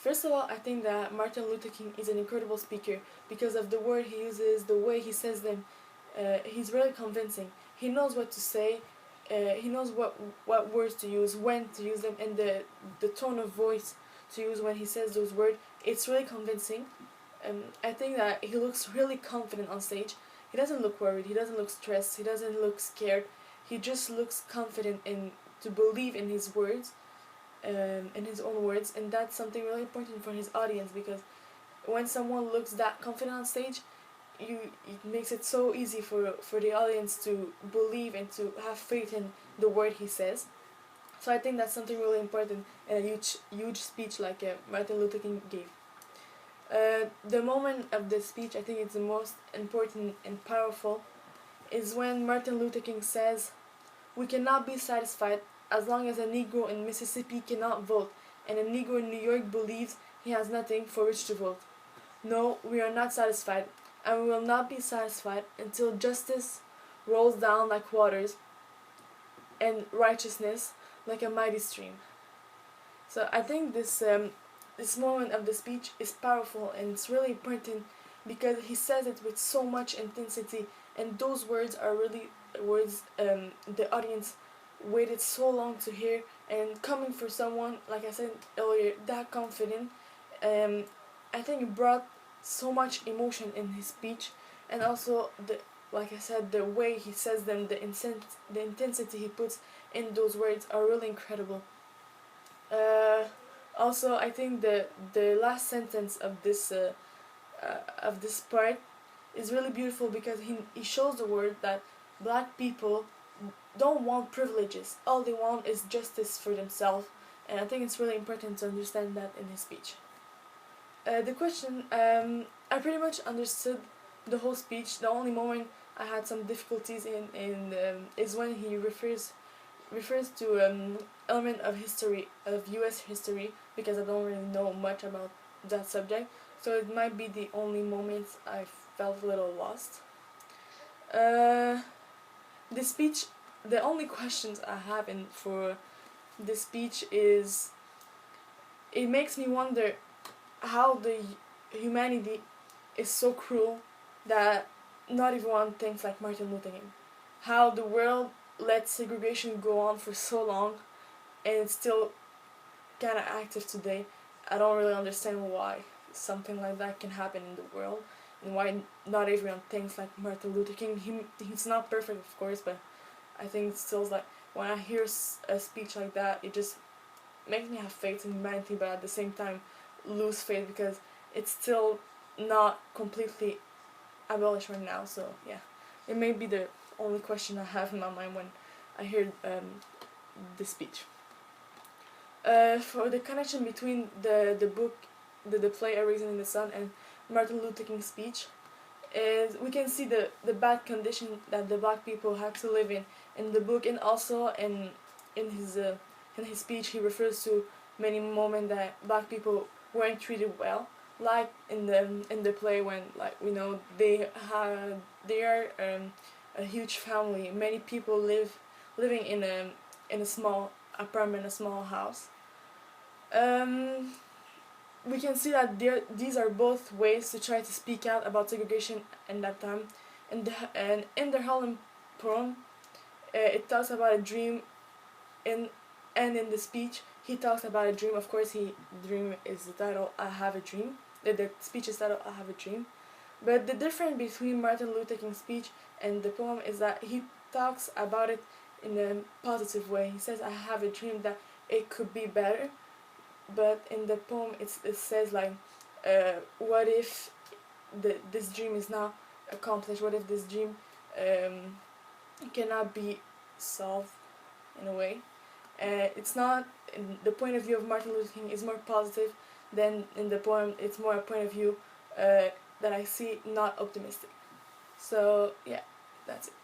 First of all, I think that Martin Luther King is an incredible speaker because of the word he uses, the way he says them. He's really convincing. He knows what to say. He knows what words to use, when to use them, and the tone of voice to use when he says those words. It's really convincing. I think that he looks really confident on stage. He doesn't look worried. He doesn't look stressed. He doesn't look scared. He just looks confident in to believe in his words, in his own words, and that's something really important for his audience because when someone looks that confident on stage, it makes it so easy for the audience to believe and to have faith in the word he says. So I think that's something really important in a huge speech like Martin Luther King gave. The moment of the speech, I think it's the most important and powerful, is when Martin Luther King says, "We cannot be satisfied as long as a Negro in Mississippi cannot vote, and a Negro in New York believes he has nothing for which to vote. No, we are not satisfied, and we will not be satisfied until justice rolls down like waters and righteousness like a mighty stream." So I think this moment of the speech is powerful and it's really important because he says it with so much intensity, and those words are really words the audience waited so long to hear, and coming for someone like I said earlier that confident, um, I think it brought so much emotion in his speech, and also the like I said the way he says them, the intensity he puts in those words are really incredible. Uh, Also, I think the last sentence of this part is really beautiful because he shows the world that black people don't want privileges. All they want is justice for themselves, and I think it's really important to understand that in his speech. The question, I pretty much understood the whole speech. The only moment I had some difficulties in is when he refers to element of history of U.S. history because I don't really know much about that subject. So it might be the only moments I felt a little lost. Uh, the speech, the only questions I have in for the speech is it makes me wonder how the humanity is so cruel that not everyone thinks like Martin Luther King. How the world let segregation go on for so long and it's still kind of active today. I don't really understand why something like that can happen in the world and why not everyone thinks like Martin Luther King. He's not perfect, of course, but I think it's still like when I hear a speech like that, it just makes me have faith in humanity, but at the same time lose faith because it's still not completely abolished right now. So yeah, it may be the only question I have in my mind when I hear the speech. For the connection between the book, the play A Raisin in the Sun and Martin Luther King's speech, is we can see the bad condition that the black people had to live in the book, and also in his speech he refers to many moments that black people weren't treated well, like in the play when like we know they are a huge family, many people living in a small apartment, a small house. Um, we can see that these are both ways to try to speak out about segregation in that time. And in the Harlem poem, it talks about a dream, in and in the speech he talks about a dream. Of course, dream is the title. I have a dream. The speech is titled I have a dream. But the difference between Martin Luther King's speech and the poem is that he talks about it in a positive way. He says, "I have a dream that it could be better," but in the poem it says like, what if this dream is not accomplished? What if this dream um, cannot be solved in a way? It's not in the point of view of Martin Luther King is more positive than in the poem. It's more a point of view that I see not optimistic. So yeah, that's it.